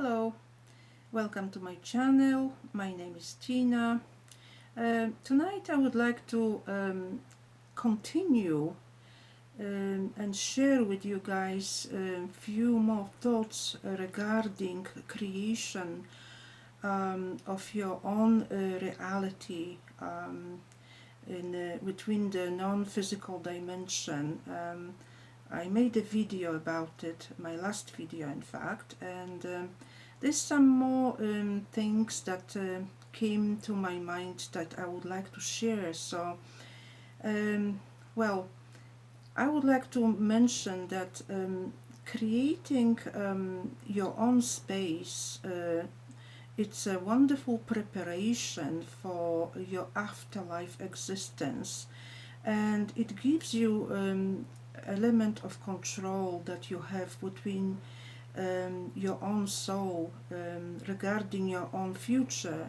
Hello, welcome to my channel. My name is Tina. Tonight I would like to continue and share with you guys a few more thoughts regarding creation of your own reality between the non-physical dimension. I made a video about it, my last video in fact, and there's some more things that came to my mind that I would like to share. So, well, I would like to mention that creating your own space, it's a wonderful preparation for your afterlife existence, and it gives you element of control that you have between your own soul regarding your own future.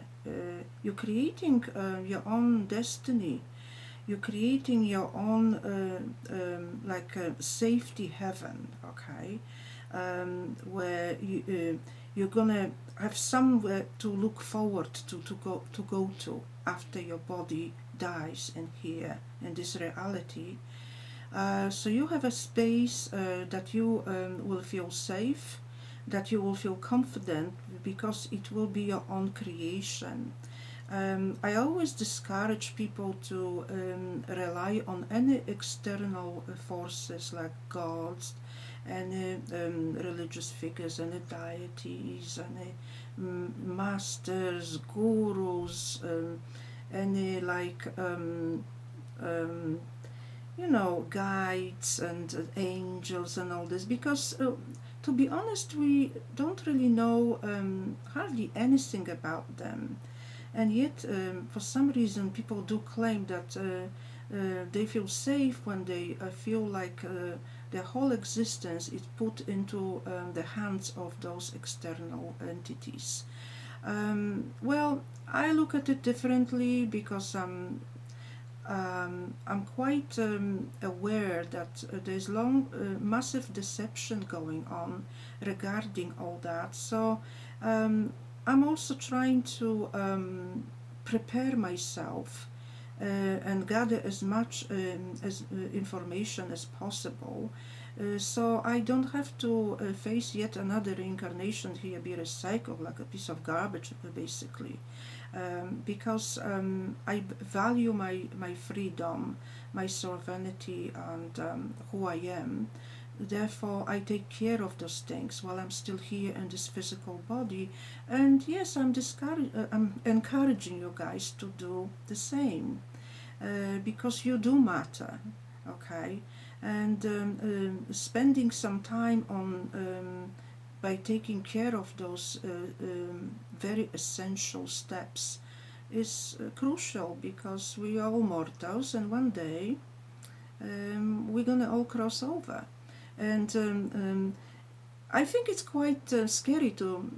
You're creating your own destiny. You're creating your own like a safety heaven, okay, where you're gonna have somewhere to look forward to go to after your body dies in here in this reality. So you have a space that you will feel safe, that you will feel confident because it will be your own creation. I always discourage people to rely on any external forces like gods, any religious figures, any deities, any masters, gurus, any like guides and angels and all this, because to be honest, we don't really know hardly anything about them, and yet for some reason people do claim that they feel safe when they feel like their whole existence is put into the hands of those external entities. Well, I look at it differently because I'm quite aware that there's massive deception going on regarding all that. So I'm also trying to prepare myself and gather as much information as possible, so I don't have to face yet another reincarnation here, be recycled like a piece of garbage, basically. Because I value my freedom, my sovereignty, and who I am. Therefore, I take care of those things while I'm still here in this physical body. And yes, I'm encouraging you guys to do the same, because you do matter, okay? And spending some time on by taking care of those very essential steps is crucial, because we are all mortals and one day we're gonna all cross over. And I think it's quite scary to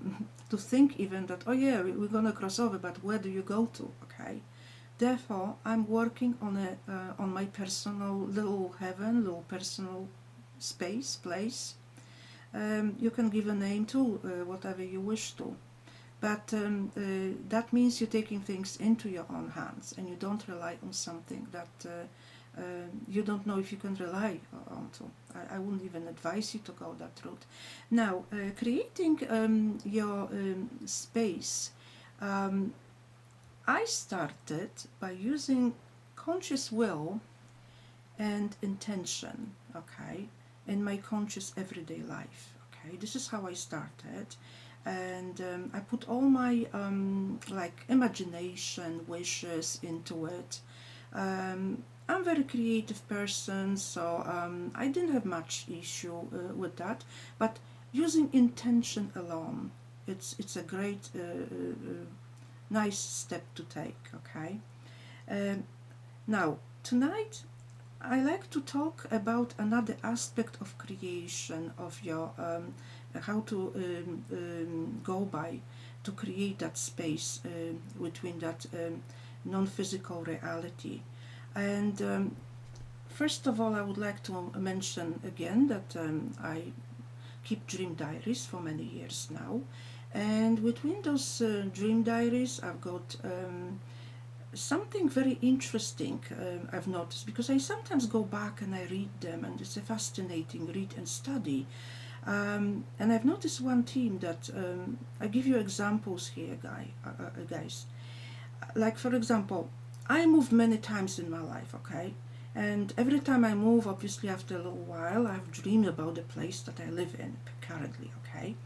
think even that, oh yeah, we're gonna cross over, but where do you go to, okay? Therefore, I'm working on my personal little heaven, little personal place. You can give a name to whatever you wish to, but that means you're taking things into your own hands and you don't rely on something that you don't know if you can rely on to. I wouldn't even advise you to go that route. Now, creating your space, I started by using conscious will and intention, okay, in my conscious everyday life. Okay, this is how I started, and I put all my like imagination, wishes into it. I'm a very creative person, so I didn't have much issue with that. But using intention alone, it's a great, nice step to take. Okay. Now tonight I like to talk about another aspect of creation of your how to go by to create that space between that non-physical reality. And first of all, I would like to mention again that I keep dream diaries for many years now. And between those dream diaries, I've got something very interesting I've noticed, because I sometimes go back and I read them, and it's a fascinating read and study. And I've noticed one theme that I give you examples here, guys. Like, for example, I moved many times in my life, okay? And every time I move, obviously, after a little while, I've dreamed about the place that I live in currently, okay?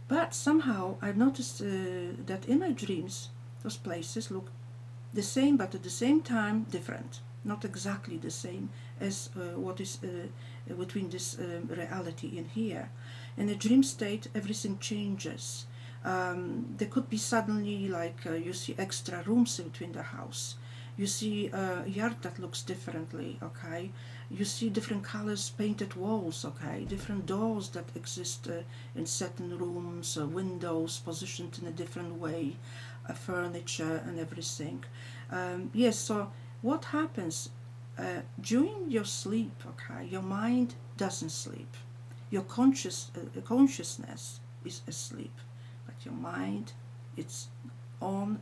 But somehow I've noticed that in my dreams, those places look the same, but at the same time different. Not exactly the same as what is between this reality in here. In a dream state, everything changes. There could be suddenly, like, you see extra rooms between the house. You see a yard that looks differently, okay? You see different colors painted walls, okay? Different doors that exist in certain rooms, windows positioned in a different way, furniture and everything. Yes, so what happens during your sleep, okay? Your mind doesn't sleep. Your consciousness is asleep, but your mind, it's on,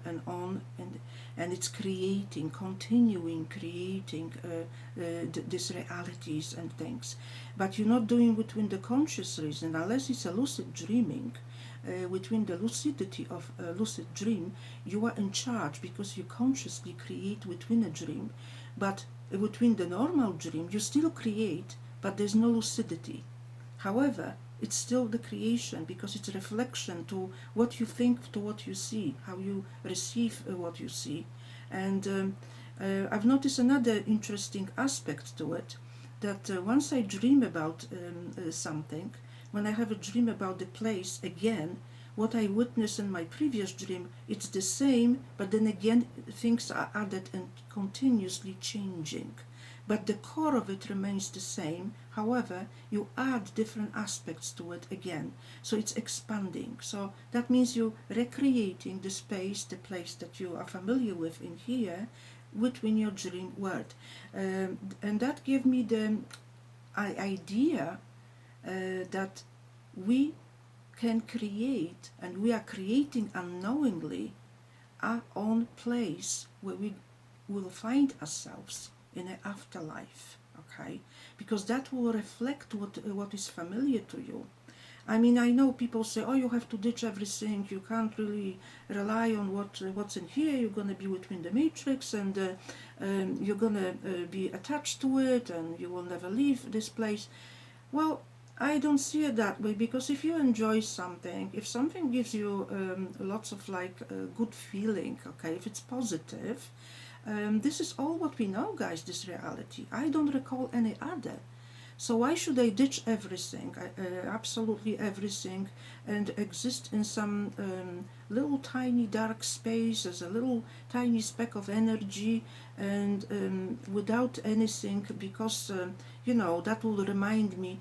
and it's creating, continuing creating these realities and things. But you're not doing between the conscious reason, unless it's a lucid dreaming. Between the lucidity of a lucid dream, you are in charge, because you consciously create within a dream. But between the normal dream, you still create, but there's no lucidity. However, it's still the creation, because it's a reflection to what you think, to what you see, how you receive what you see. And I've noticed another interesting aspect to it, that once I dream about something, when I have a dream about the place again, what I witnessed in my previous dream, it's the same, but then again things are added and continuously changing. But the core of it remains the same. However, you add different aspects to it again. So it's expanding. So that means you recreating the space, the place that you are familiar with in here, within your dream world. And that gave me the idea that we can create, and we are creating unknowingly, our own place where we will find ourselves in an afterlife, okay? Because that will reflect what is familiar to you. I mean, I know people say, oh, you have to ditch everything, you can't really rely on what's in here, you're going to be within the matrix, and you're going to be attached to it, and you will never leave this place. Well, I don't see it that way, because if you enjoy something, if something gives you lots of good feeling, okay, if it's positive, this is all what we know, guys, this reality. I don't recall any other. So why should I ditch everything, absolutely everything, and exist in some little tiny dark space as a little tiny speck of energy, and without anything, because, that will remind me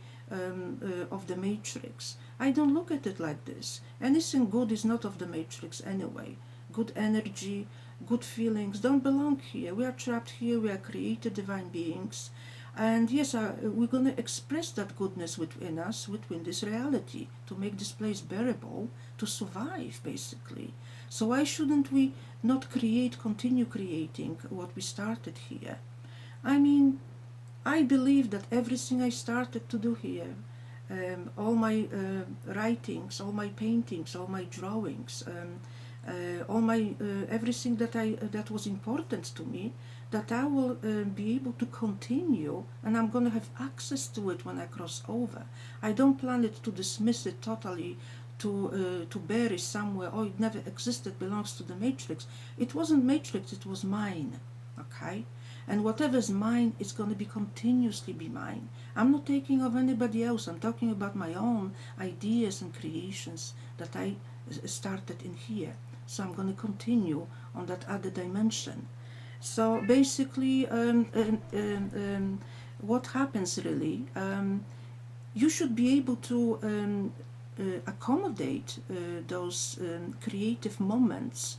of the matrix. I don't look at it like this. Anything good is not of the matrix anyway. Good energy, good feelings don't belong here. We are trapped here, we are created divine beings. And yes, we're going to express that goodness within us, within this reality, to make this place bearable, to survive, basically. So why shouldn't we not continue creating what we started here? I mean, I believe that everything I started to do here, all my writings, all my paintings, all my drawings, all my everything that was important to me, that I will be able to continue, and I'm going to have access to it when I cross over. I don't plan it to dismiss it totally, to bury somewhere. Oh, it never existed, belongs to the matrix. It wasn't matrix, it was mine. Okay. And whatever's mine is going to be continuously be mine. I'm not taking of anybody else. I'm talking about my own ideas and creations that I started in here. So I'm going to continue on that other dimension. So basically, what happens really, you should be able to accommodate those creative moments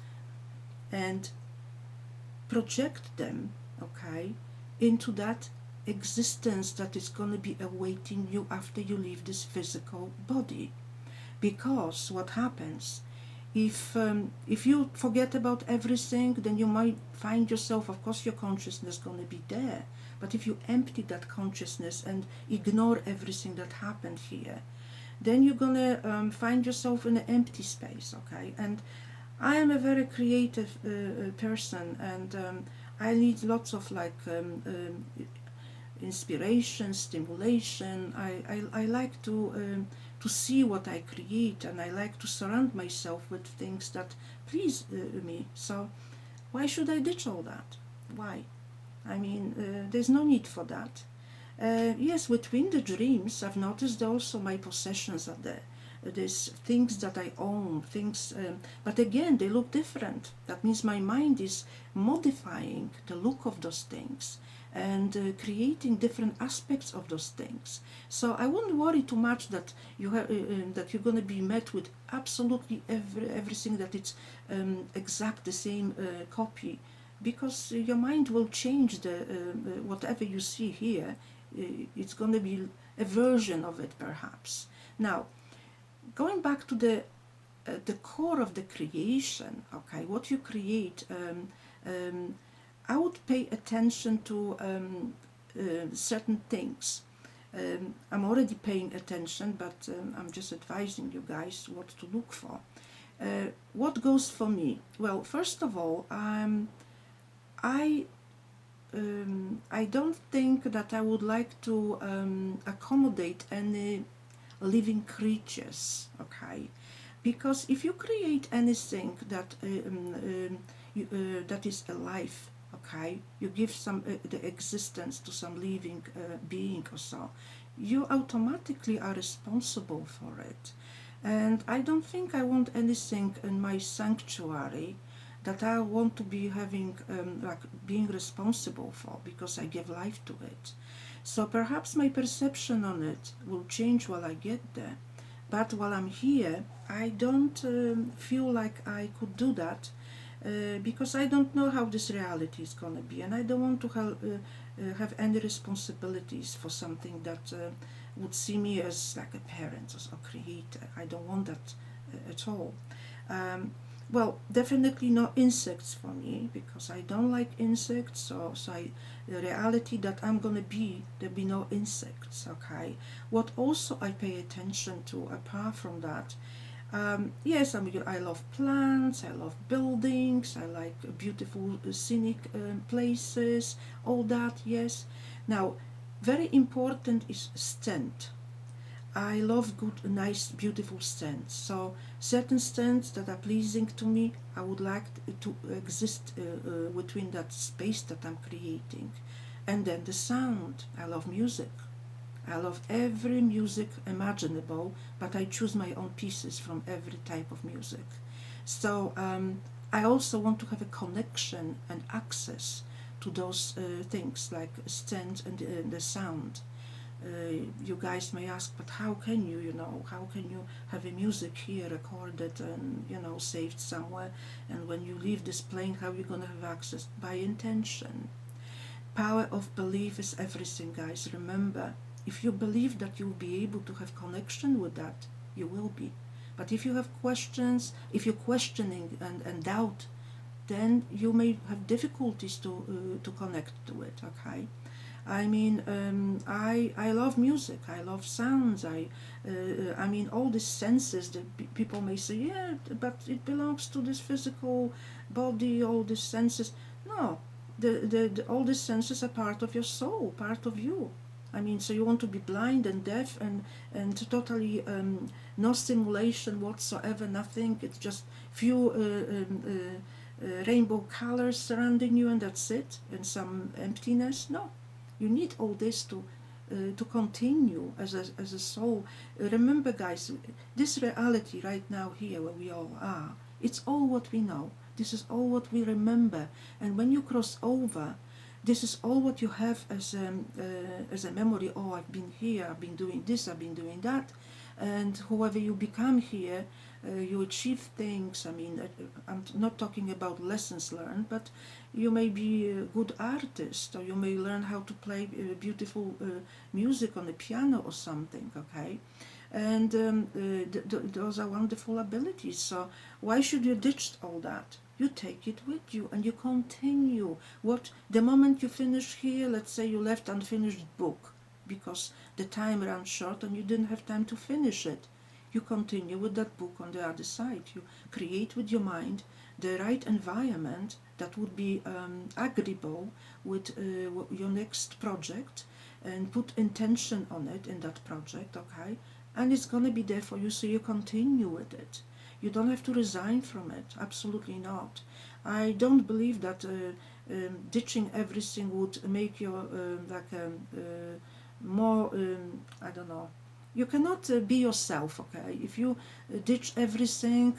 and project them, okay, into that existence that is going to be awaiting you after you leave this physical body. Because what happens, if you forget about everything, then you might find yourself, of course your consciousness is going to be there, but if you empty that consciousness and ignore everything that happened here, then you're going to find yourself in an empty space, okay? And I am a very creative person, and I need lots of like inspiration, stimulation. I like to see what I create, and I like to surround myself with things that please me. So why should I ditch all that? Why? I mean, there's no need for that. Yes, between the dreams, I've noticed also my possessions are there. There's things that I own, things, but again, they look different. That means my mind is modifying the look of those things and creating different aspects of those things. So I wouldn't worry too much that that you're going to be met with absolutely everything that it's exact the same copy, because your mind will change the whatever you see here. It's going to be a version of it, perhaps. Now, going back to the core of the creation, okay, what you create, I would pay attention to certain things. I'm already paying attention, but I'm just advising you guys what to look for. What goes for me? Well, first of all, I don't think that I would like to accommodate any living creatures, okay? Because if you create anything that that is alive, okay, you give some the existence to some living being or so, you automatically are responsible for it. And I don't think I want anything in my sanctuary that I want to be having like being responsible for, because I give life to it. So perhaps my perception on it will change while I get there. But while I'm here, I don't feel like I could do that because I don't know how this reality is going to be, and I don't want to have any responsibilities for something that would see me as like a parent or a creator. I don't want that at all. Well, definitely no insects for me, because I don't like insects. So the reality that I'm gonna be, there'll be no insects. Okay. What also I pay attention to, apart from that, yes, I love plants, I love buildings, I like beautiful scenic places, all that. Yes. Now, very important is scent. I love good, nice, beautiful scents. So certain scents that are pleasing to me, I would like to exist within that space that I'm creating. And then the sound. I love music. I love every music imaginable, but I choose my own pieces from every type of music. So I also want to have a connection and access to those things like scent and the sound. You guys may ask, but how can how can you have a music here recorded and, saved somewhere, and when you leave this plane, how are you going to have access? By intention. Power of belief is everything, guys. Remember, if you believe that you'll be able to have connection with that, you will be. But if you have questions, if you're questioning and doubt, then you may have difficulties to connect to it, okay? I mean, I love music. I love sounds. I mean, all these senses that people may say, yeah, but it belongs to this physical body. All these senses, no, all these senses are part of your soul, part of you. I mean, so you want to be blind and deaf and totally no stimulation whatsoever, nothing. It's just few rainbow colors surrounding you, and that's it, and some emptiness. No. You need all this to continue as a soul. Remember, guys, this reality right now here where we all are, it's all what we know. This is all what we remember. And when you cross over, this is all what you have as a memory. Oh, I've been here, I've been doing this, I've been doing that. and whoever you become here, you achieve things. I mean, I'm not talking about lessons learned, but you may be a good artist, or you may learn how to play beautiful music on the piano or something, okay? And those are wonderful abilities. So why should you ditch all that? You take it with you and you continue. What the moment you finish here, let's say you left unfinished book because the time ran short and you didn't have time to finish it. You continue with that book on the other side. You create with your mind the right environment that would be agreeable with your next project, and put intention on it in that project, okay? And it's going to be there for you, so you continue with it. You don't have to resign from it, absolutely not. I don't believe that ditching everything would make you more, I don't know. You cannot be yourself, okay? If you ditch everything,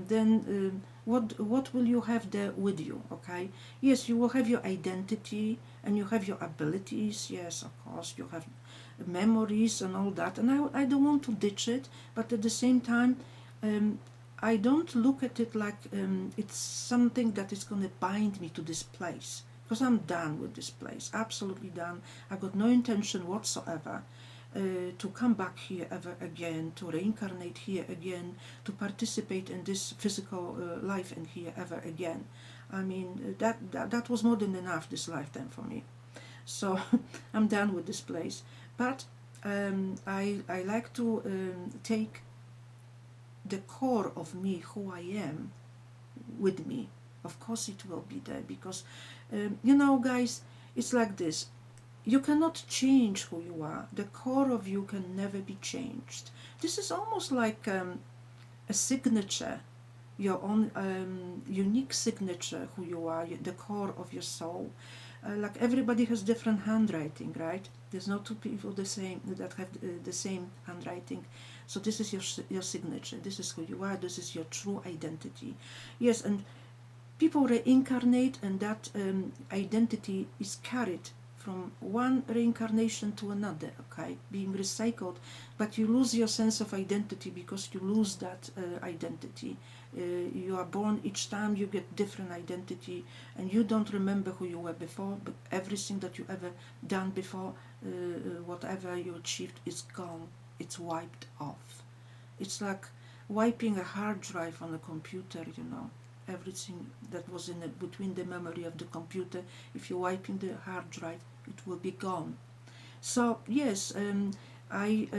then what will you have there with you, okay? Yes, you will have your identity and you have your abilities. Yes, of course, you have memories and all that. And I don't want to ditch it, but at the same time, um, I don't look at it like it's something that is going to bind me to this place. Because I'm done with this place, absolutely done. I got no intention whatsoever to come back here ever again, to reincarnate here again, to participate in this physical life in here ever again. I mean, that was more than enough this lifetime for me. So I'm done with this place. But I like to take the core of me, who I am, with me. Of course it will be there because, guys, it's like this. You cannot change who you are. The core of you can never be changed. This is almost like a signature, your own unique signature, who you are, the core of your soul. Like everybody has different handwriting, right? There's no two people the same that have the same handwriting. So this is your signature. This is who you are. This is your true identity. Yes, and people reincarnate, and that identity is carried from one reincarnation to another, okay, being recycled, but you lose your sense of identity because you lose that identity. You are born, each time you get different identity, and you don't remember who you were before, but everything that you ever done before, whatever you achieved, is gone. It's wiped off. It's like wiping a hard drive on a computer, everything that was in between the memory of the computer. If you're wiping the hard drive, it will be gone. So yes, I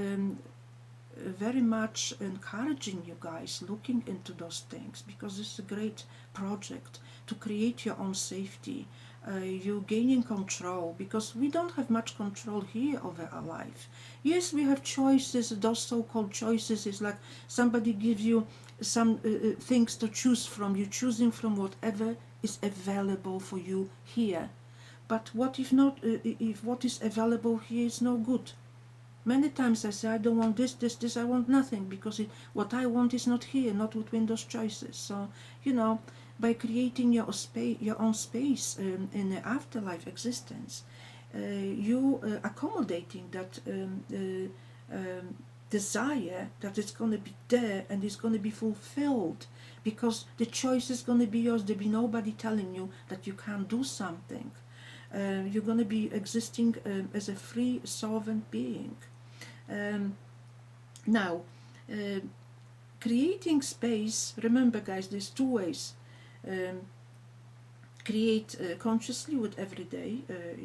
very much encouraging you guys looking into those things, because this is a great project to create your own safety. You gaining control, because we don't have much control here over our life. Yes, we have choices. Those so-called choices is like somebody gives you some things to choose from. You choosing from whatever is available for you here. But what if not? If what is available here is no good? Many times I say, I don't want this, I want nothing, because what I want is not here, not within those choices. So, by creating your own space in the afterlife existence, you accommodating that desire that it's going to be there and it's going to be fulfilled, because the choice is going to be yours. There'll be nobody telling you that you can't do something. You're going to be existing as a free, sovereign being. Now, creating space, remember guys, there's two ways. Create consciously with every day.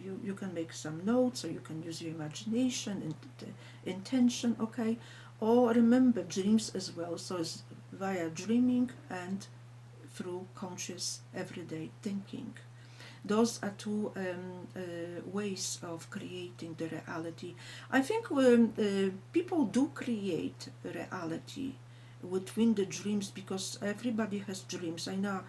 You can make some notes, or you can use your imagination and intention, okay? Or remember dreams as well, so it's via dreaming and through conscious everyday thinking. Those are two ways of creating the reality. I think when people do create reality within the dreams, because everybody has dreams. I know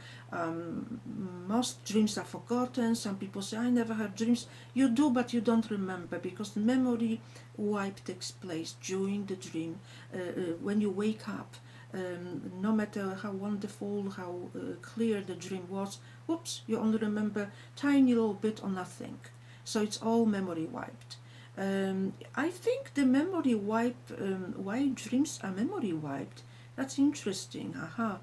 most dreams are forgotten. Some people say, I never had dreams. You do, but you don't remember, because the memory wipe takes place during the dream. When you wake up, no matter how wonderful, how clear the dream was, whoops, you only remember tiny little bit or nothing. So it's all memory wiped. I think the memory wipe, why dreams are memory wiped, that's interesting. Aha.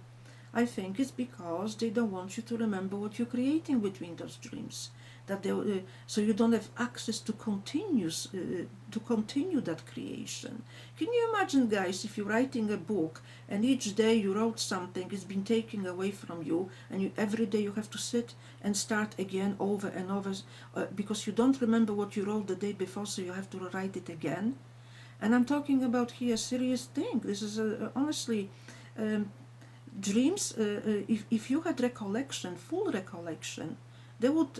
I think it's because they don't want you to remember what you're creating between those dreams. That they, so you don't have access to continue that creation. Can you imagine, guys, if you're writing a book and each day you wrote something, it's been taken away from you, and every day you have to sit and start again over and over because you don't remember what you wrote the day before, so you have to write it again. And I'm talking about here a serious thing. This is honestly. Um, Dreams, if you had recollection, full recollection, they would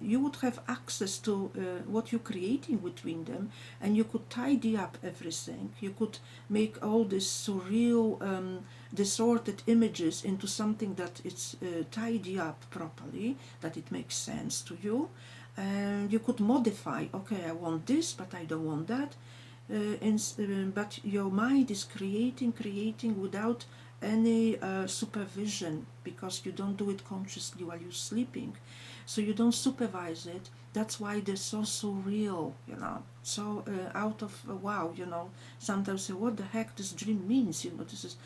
you would have access to what you're creating between them, and you could tidy up everything. You could make all these surreal distorted images into something that it's tidy up properly, that it makes sense to you, and you could modify. Okay, I want this, but I don't want that. But your mind is creating without any supervision, because you don't do it consciously while you're sleeping, so you don't supervise it. That's why they're so surreal, so out of wow, sometimes say, what the heck this dream means, this is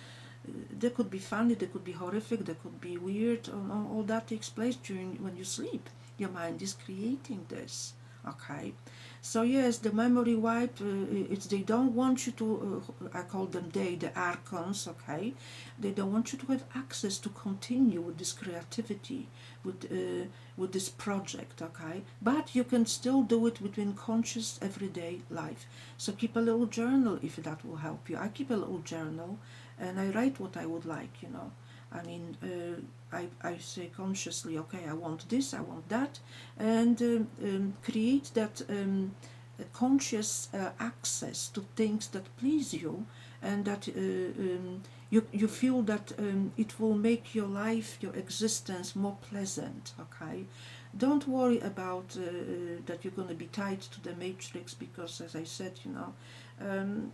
they could be funny, they could be horrific, they could be weird. All that takes place during when you sleep. Your mind is creating this. Okay, so yes, the memory wipe. It's they don't want you to. I call them the archons. Okay, they don't want you to have access to continue with this creativity, with this project. Okay, but you can still do it within conscious everyday life. So keep a little journal if that will help you. I keep a little journal, and I write what I would like. I mean, I say consciously, okay, I want this, I want that, and create that conscious access to things that please you, and that you feel that it will make your life, your existence more pleasant. Okay, don't worry about that you're going to be tied to the matrix, because, as I said, um,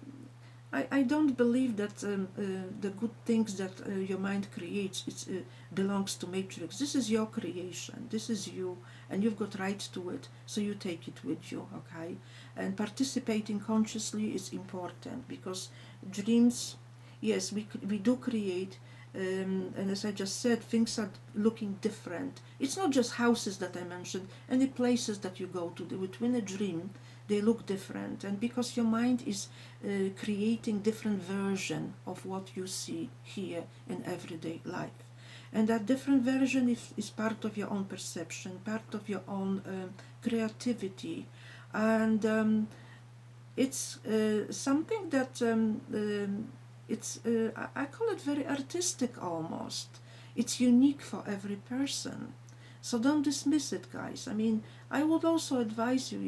I don't believe that the good things that your mind creates belongs to matrix. This is your creation, this is you, and you've got right to it, so you take it with you. Okay, and participating consciously is important, because dreams, yes, we do create, and as I just said, things are looking different. It's not just houses that I mentioned, any places that you go to within a dream, they look different, and because your mind is creating different version of what you see here in everyday life, and that different version is part of your own perception, part of your own creativity, and it's something that it's I call it very artistic almost. It's unique for every person, so don't dismiss it, guys. I mean, I would also advise you,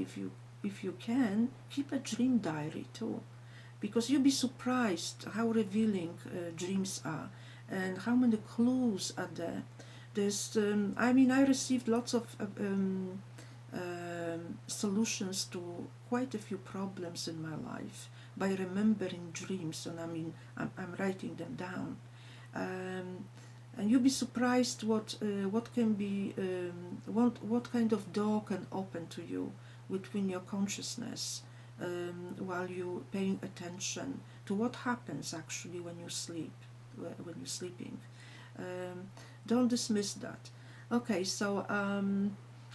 if you can, keep a dream diary too, because you'll be surprised how revealing dreams are, and how many clues are there. I mean, I received lots of solutions to quite a few problems in my life by remembering dreams, and I mean, I'm writing them down. Um, and you'll be surprised what can be what kind of door can open to you within your consciousness, while you're paying attention to what happens actually when you sleep, when you're sleeping. Um, don't dismiss that. Okay, so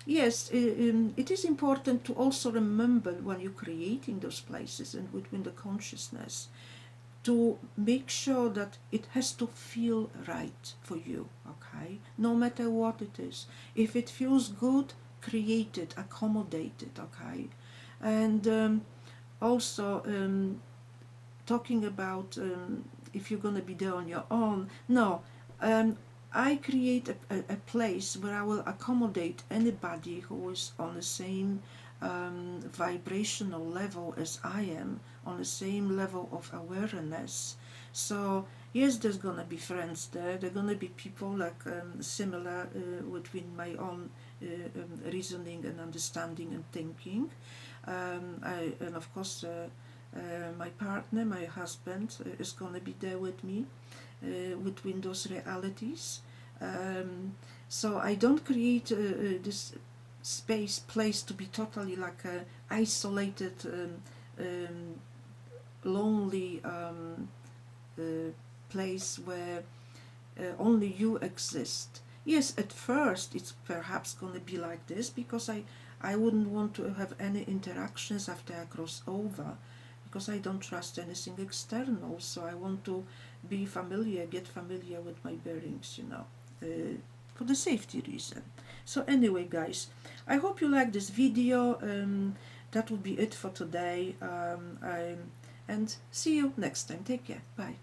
yes, it is important to also remember when you're creating those places and within the consciousness, to make sure that it has to feel right for you. Okay, no matter what it is, if it feels good, create it, accommodate it. Okay, and also talking about if you're going to be there on your own, no, I create a place where I will accommodate anybody who is on the same vibrational level as I am, on the same level of awareness. So yes, there's gonna be friends there. There are gonna be people like similar within my own reasoning and understanding and thinking. And of course, my partner, my husband, is gonna be there with me within those realities. So I don't create this space place to be totally like a isolated, lonely place where only you exist. Yes, at first it's perhaps going to be like this, because I wouldn't want to have any interactions after I cross over, because I don't trust anything external. So I want to be familiar, get familiar with my bearings, for the safety reason. So anyway, guys, I hope you like this video. That will be it for today. And see you next time. Take care. Bye.